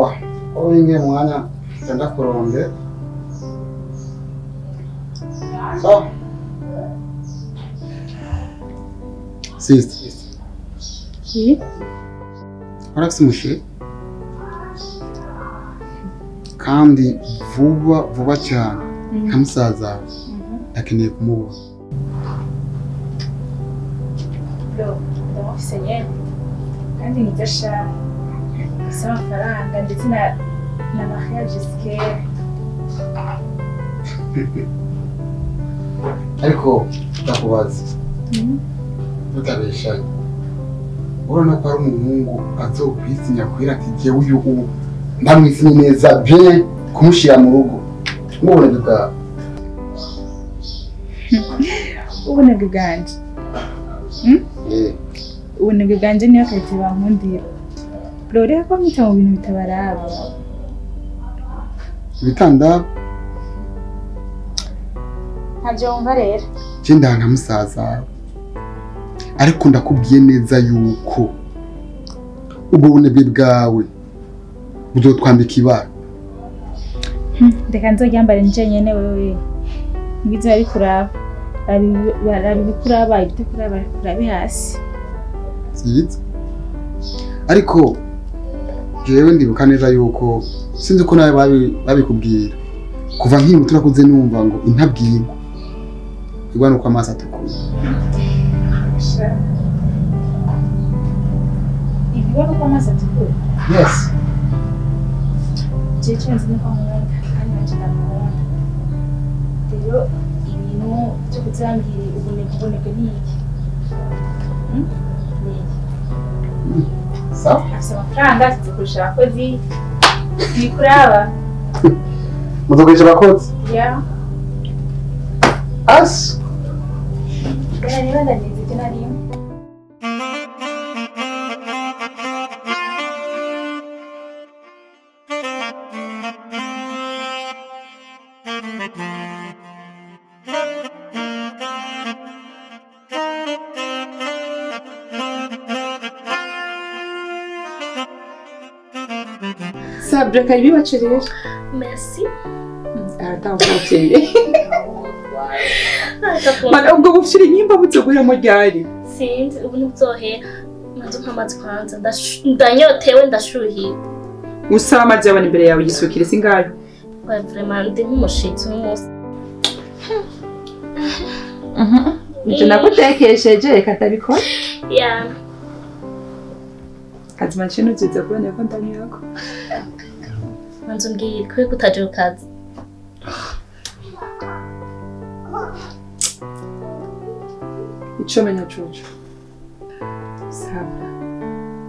sawa oinge mwanya tenda kuronde sawa sister Araksi mushe kandi vuba cyane kamusaza akeneye kumubona ndamufise nyene kandi nidasha isa amafaranga ndetse na mariage scare ariko ndakubaza tutabeshanye urabona ko ari umuhungu azokwisinya kwira ati jewe uyu ubu ndamwisinye neza bien kumushira mu rugo mubone bwa ubunebwe bwanje ubunebwe bwanje niyo kazi bankundira rero ko mwita mu bintu bitabaraba ibitanda ntabyo wumva rero je ndanga musaza ariko ndakubwiye neza yuko ubwo bunebwe bwawe buzotwambika ibara reka nzoryambare nje nyene wewe ngize abikuraba barabikuraba ibitakuraba barabi hasi siyiza ariko jewe ndibuka neza yuko sinzi ko nawe babikubwira kuva nkiri muto nakuze numva ngo intabwirwa igwa nuko amaso atukura igwa nuko amaso atukura yes JICHO nzi nuko nkunda kandi nanje ndamukunda rero ibintu byo kuzambira ubunebwe ni iki sawa afise amafaranga tuzikurusha abakozi bikuraba muzokoresha abakozi ya asi niba ndanize ibyo narimo Sabla karibu bachelera. Merci. Atavukeye. Mana ubwo bufite nyimba butsoguye mu ryari. Sinzi ubu nibyohera. Manzo nkamazi kwanza ndanyotewe ndashuhiye. Usaba amazi yabana imbere yawe gisukire singayo. Wa vraiment ndi nk'umushitsi umunsi. Nje nagutekesheje reka tabikora. Ya. Kazima chino ziza kubona ko ndani yako. Manzo ngiye kwe kutaje ukazi. Ichomenya chocho. Sabla.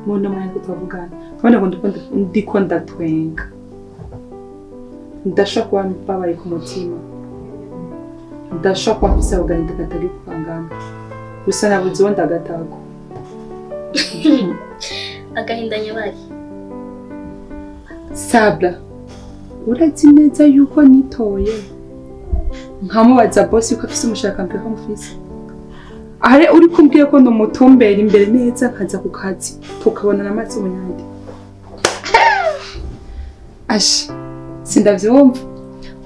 Mona mwangu tavugana. Kabona ngo ndiko ndatwenga. Ndashaka mbabaye ku mutima. Ndashaka mfisa ugahinda katari kuvangana. Gusa nabuze wonda gatago. Agahinda nyabari. Sabla. Urazi neza yuko nitoye. Nkamubaza boss yuko afise umushaka mpeka mufise. Ahare uri kumbwiye ko ndo mutumbera imbere neza kaza ku kazi tukabona namatsi munyandi. Ashi sindavyumva.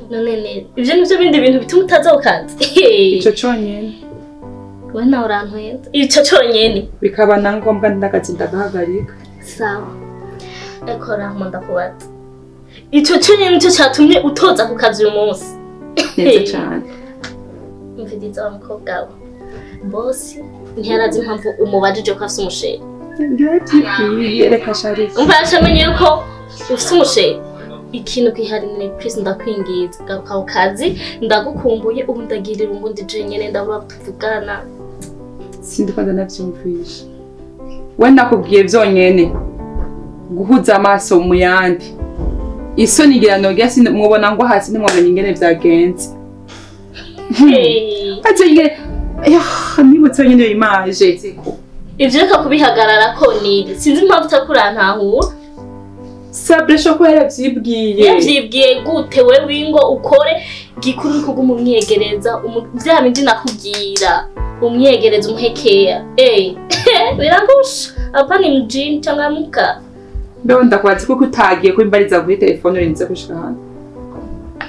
None ivyo nivyo bindi bintu bituma utaza ukazi. Ico cyonyene. We na urantwenda. Ico cyonyene. Bikaba na ngombwa ndakazi ndagahagarika. Sawa. Eko Rahm ndakubaza. Ico cyonyene nico cyatumye utoza ku kazi uyu munsi. Neza cyane. Mvidiza wa mukobwa wawe. Boss ntiyarazi impamvu umubajije ko afite umushere. Ndatiye reka shari. Umva yashamenye ko ufite umushere. Ikintu kihari ni please ndakwingiza garuka ukazi ndagukumbuye ubu ndagirira ubundi je nyene ndabura tuvugana. Sindikanda navyumvisha. We nakubwiye vyonyene. Guhuza amaso mu yandi. Isoni girano gyasi mubona ngo hasi nimwamenye ingene vyagenze. Ate ingene nibutse nyine image. Ivyo reka kubihagarara ko ni sinzi impamvu utakurantahura. Sabla shoko yaravyibwiye. Yavyibwiye gute wewe ingo ukore gikuru kuguma umyegereza vya bindi nakubwira umyegereza umuhekeya biragusha apa ni mjini changamuka Mbeho ndakwazi ko kutagiye kwimbariza kuri telefone urinze gushika hano.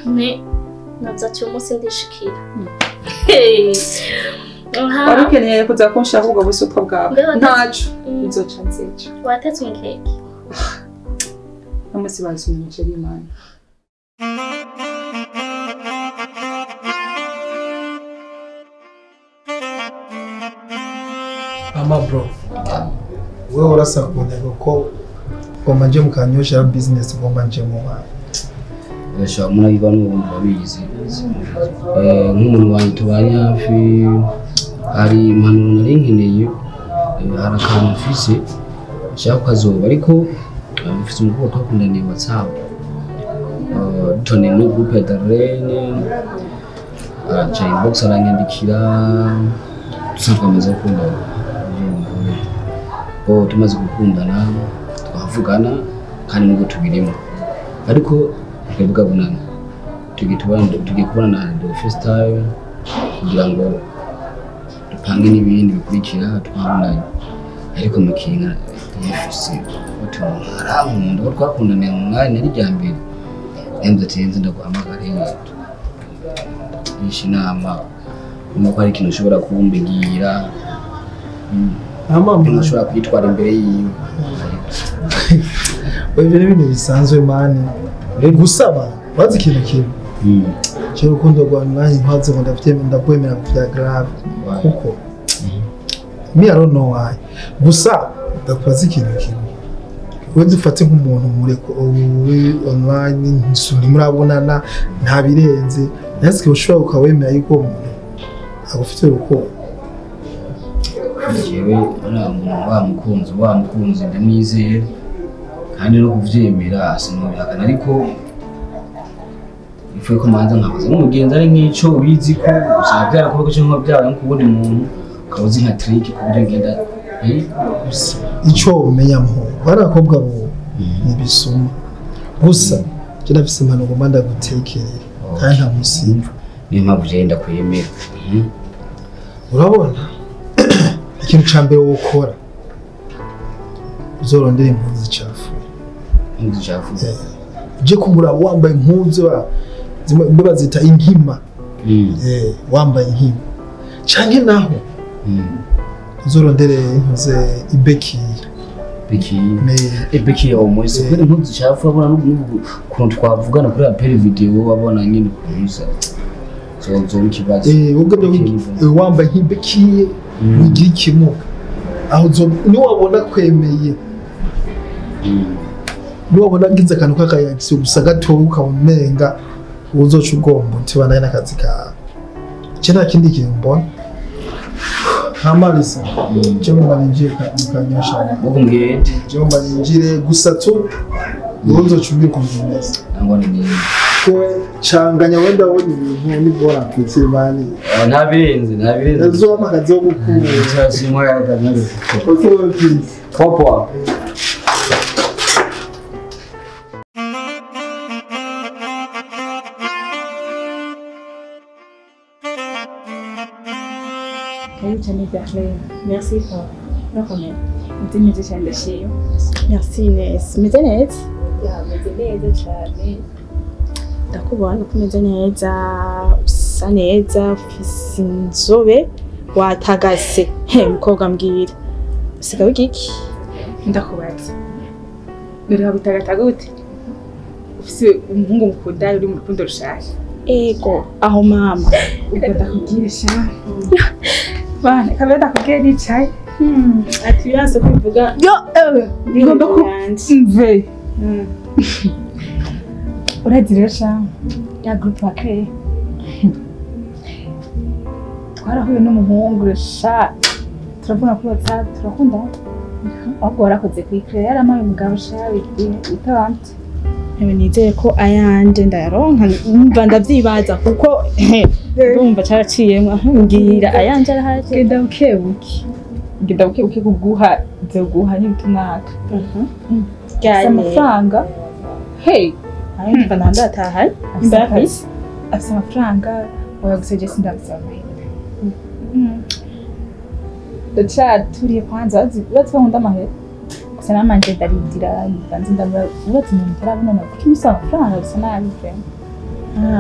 Ne naza cyo munsi ndishikira. Warakeneye kuza kunshaka ubwo busutwa bwawe. Ntaco. Izoca nzica. Watetse umukeke. Namusi bazumije Imana. Mama bro. Wewe urasakunda ko ngomba nje mukanyosha business ngomba nje mu bana. Esha muna biva n'ubumva bizi. Nk'umuntu wanjye tubanye hafi hari impanuro nari nkeneye hari akantu mfise nshaka kazoba ariko mfise umukobwa twakundaniye WhatsApp. Tone no groupe d'arene acha inbox aranyandikira tumaze gukundana. Tumaze gukundana twavugana kandi nubwo tubirimo ariko twebwe abunana tugiye kubonana the first time kugira ngo dupange n'ibindi bikurikira twabonanye ariko mukinga yifise Rahm ndo twakundana mu mwanya nari ryambere nze ndaguhamagara inama nuko ari ikintu ushobora kumbigira Mama ushobora kwitwara imbere yiwe. Wewe ibintu bisanzwe mani. Gusaba wazi ikintu kimwe. Cyo rukundo rwa mwanya mpaze ngo ndakwemera kuvya grave kuko me I don't know why. Gusa ndakwazi ikintu kimwe. Wewe dufate nk'umuntu mureko online nsuri murabonana nta birenze. Yazike ushobora ukawemera yuko umuntu agufite urukundo. Jewe wa mukunzi ndamwizeye kandi no kuvyemera sinobihakana ariko ifuye ko manza nkabaza n'umugenzi ari nk'ico ubizi ko usanga byarakorwa cyo byabaye nk'ubundi muntu ukabuzi nka trick kuburyo ngenda ico umenya mu barakobwa bo nibisuma gusa kira bise impano ngomba ndagutekerera kandi nta musimba niyo mpamvu je ndakwemera. Urabona ikintu cyambere wokora uzorondera impunzi zicafuye je kumura wambaye impunzi zimwe bazita inkima wambaye inkima canke naho uzorondere impunzi ibeki omwese kuri impunzi zicafuye abona n'ukuntu twavugana kuri aperi video wabona nyine kuza zo ikibazo ubwo wambaye nk'ibeki ugira ikimuga aho niwabona kwemeye niwabona ngize akantu k'akayagisi gusa gatoya ukawumenga uzoca ugomba utibanaye n'akazi kawe icyo nta kindi kintu mbona nta marisa cyo mba ninjiye mukanyosha cyo mba ninjire gusa tu uzoca umbwira ukuntu bimeze changanya wenda woni ibintu ni bora kwitsimani ntabirenze ezo amakazi yo gukura cyasi moya yaganare popo Merci pour le remède. Meze cyane ndashimye. Merci Ines. Meze neza? Ya meze neza cyane. Ndakubona ko meze neza, usa neza, ufise inzobe, watagase. Mukobwa mbwira. Usigaye iki? Ndakubaza. Ndera bitagataga gute? Ufise umuhungu mukunda uri mu rukundo rushaka. Ego, aho mama. Ndakubwira sha. Bana, kabeda kubwira nicaye. Ati biranse kuvuga. Yo, ngomba ku mve. Uragiresha ya group bakeye. Twarahuye n'umuhungu sha. Turavuga kuri WhatsApp, turakunda. Ahubwo warakoze kwikira yaramaye umugabo sha bitabante. Nizeye ko ayanje ndayaronka mva ndavyibaza kuko ndumva caraciyemwe mbwira ayanje arahaje Genda bukebuke kuguha zoguha n'ibitumwaka. Amafaranga. Hey, ayo mva ndataha imbafise. Afise amafaranga wayagusije sindabisaba. Ndacha turiye kwanza bazikunda amahera. gusa namanje ndaridira banze ndabura ubatse umuntu utarabona na kuko ibisa amafaranga bisa nabi pe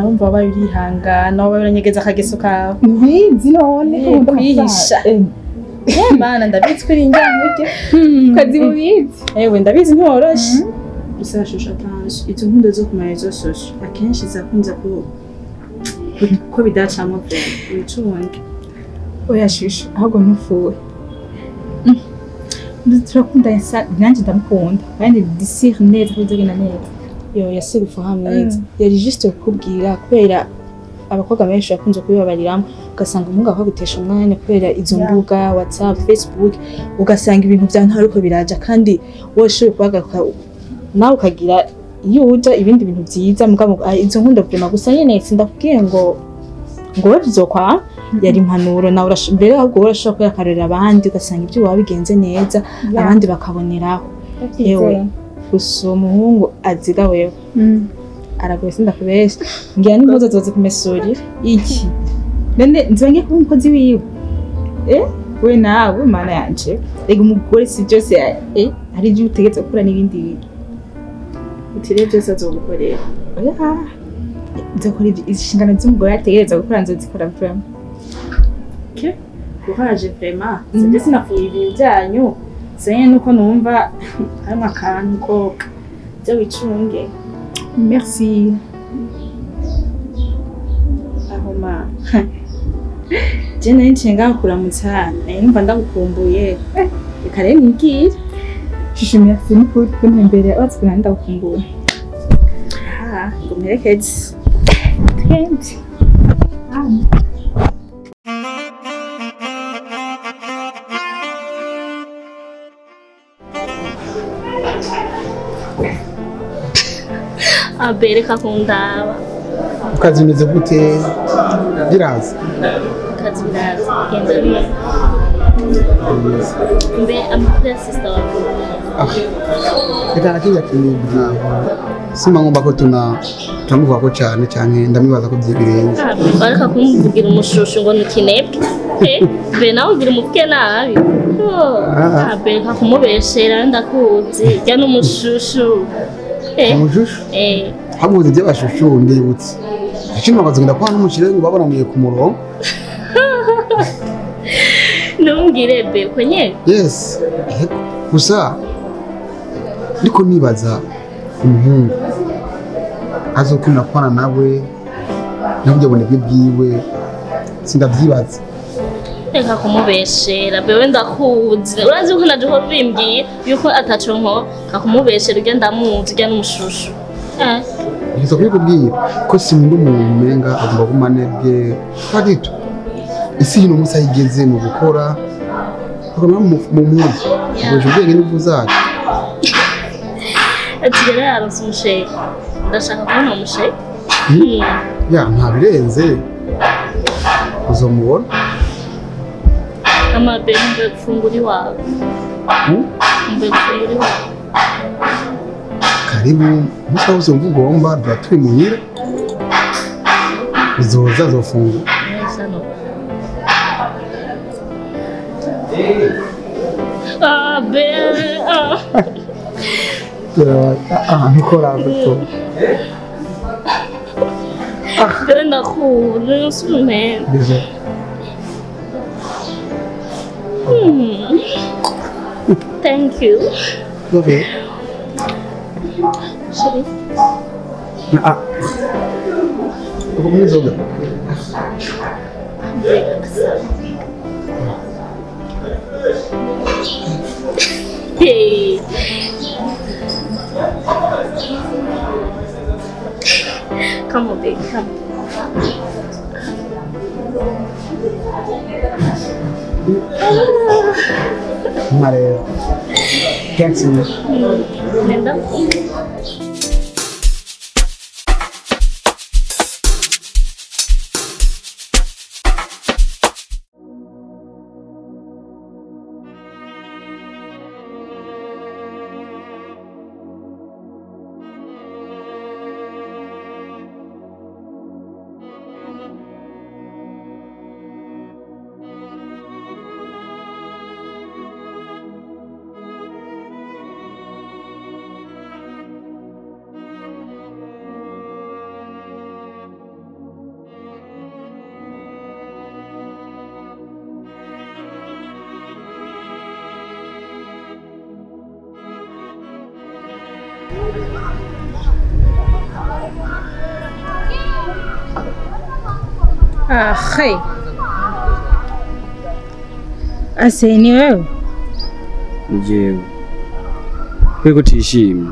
wumva wabaye urihangana wabaye uranyegeza akageso kawe ntibizi none kwihisha mana ndabizi ko iri njyamurye ukazi bubizi ewe ndabizi ntiworoshe gusa shusha atanje izo nkundo zo kumara izo shosho akenshi zakunze ko bidacamo pe wicunge oya shusho ahubwo ntufuwe turakunda nanjye ndamukunda kandi disire neza ko bizogenda neza yo yasibifu hamwe yari juste kukubwira kubera abakobwa benshi bakunze kubibabariramo ugasanga umuhungu akagutesha umwanya kubera izo mbuga WhatsApp Facebook ugasanga ibintu bya ntaruko biraja kandi woshoye kwagaruka nawe ukagira iyo uja ibindi bintu byiza mugabo izo nkunda prema gusa nyene sindakubwiye ngo bizokwa yari impanuro nawe mbere ahubwo urashobora kuyakarira abandi ugasanga ibyo wabigenze neza abandi bakaboneraho yewe gusa umuhungu aziga wewe aragoye sindakubesha ngira n'impuzo zoze kumesurira iki none nzonge kuba umukozi wiwe we nawe mana yanje rega umugore si byose hari ibyo utegetse gukora n'ibindi bintu utire byose azogukorera nzakora inshingano z'umugore yategereza gukora nzozikora vraiment courage vraiment sibyo sinafuye ibintu byanyu senye nuko numva harimo akantu ko byo wicunge merci ahoma je nari nshinga kuramutsa numva ndagukumbuye reka rero nigire shusho merci n'ukuri kuntu imbere abatse ndagukumbuye ngo mperekeze twende abereka kundaba ukazi bimeze gute biraza kazi biraza genda biye mbe amakuru ya sister wako reka nakijya kintu sima ngomba ko turamuvuga ko cyane ndamibaza ko byibirenze bareka kumvugira umushushu ngo nikinebwe be nawe ugira umubwe nabi abereka kumubeshera ndakuzi jya n'umushushu umushushu habuze by'abashushu ndibutse ikindi bagazenda kwa n'umushire ngo babonaniye ku murongo ntumbwire be ko nye yes gusa niko nibaza umuhungu azokunda kwana nawe nabyo bonebwe bwiwe sindavyibaza reka kumubeshera bewe ndakuzi urazi ko naje ho bimbwiye yuko ataconko kakumubeshera ugenda muzi ujya n'umushushu Ngizo kubwira ko simundi umuntu menga agomba kumanebwe kadito isi yino musa yigeze mu gukora agomba mu muzi ubwo ubwenge n'uvuzaje ati rero yaronse umushe ndashaka kubona umushe ya nta birenze uzomubona amabere mbe gufungura iwawe mbe gufungura iwawe karibu musa wose mvugomba duraturi muhira uzoza zofungura bere ntukora gato bere ndakura nsume thank you okay Sorry. Aku punya zoga. Hey. Come on, baby, come. Mare. Thanks you. Linda. Hey. Ase ni wewe? Njyewe kwego tishimye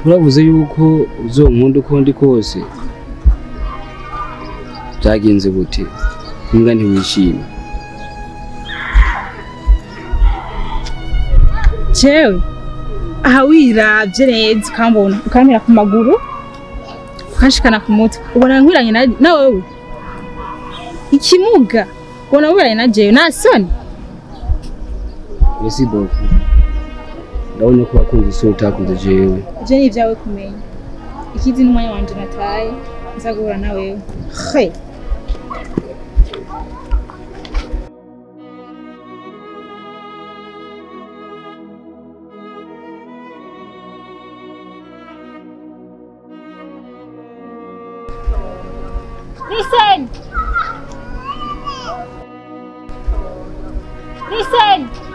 uravuze yuko uzonkunda uko ndi kose byagenze gute mbwa ntiwishimye Jewe aha wiravye neza ukambona ukampera ku maguru ukashikana ku mutwe ubona nkwiranye na wewe ikimuga ubona wiranye na jewe nasoni Merci beaucoup ndabona ko wakunze isi utakunze jewe je ni vyawe kumenya ikizi n'umwanya wanje nataye nzagura na wewe hey Listen! Listen!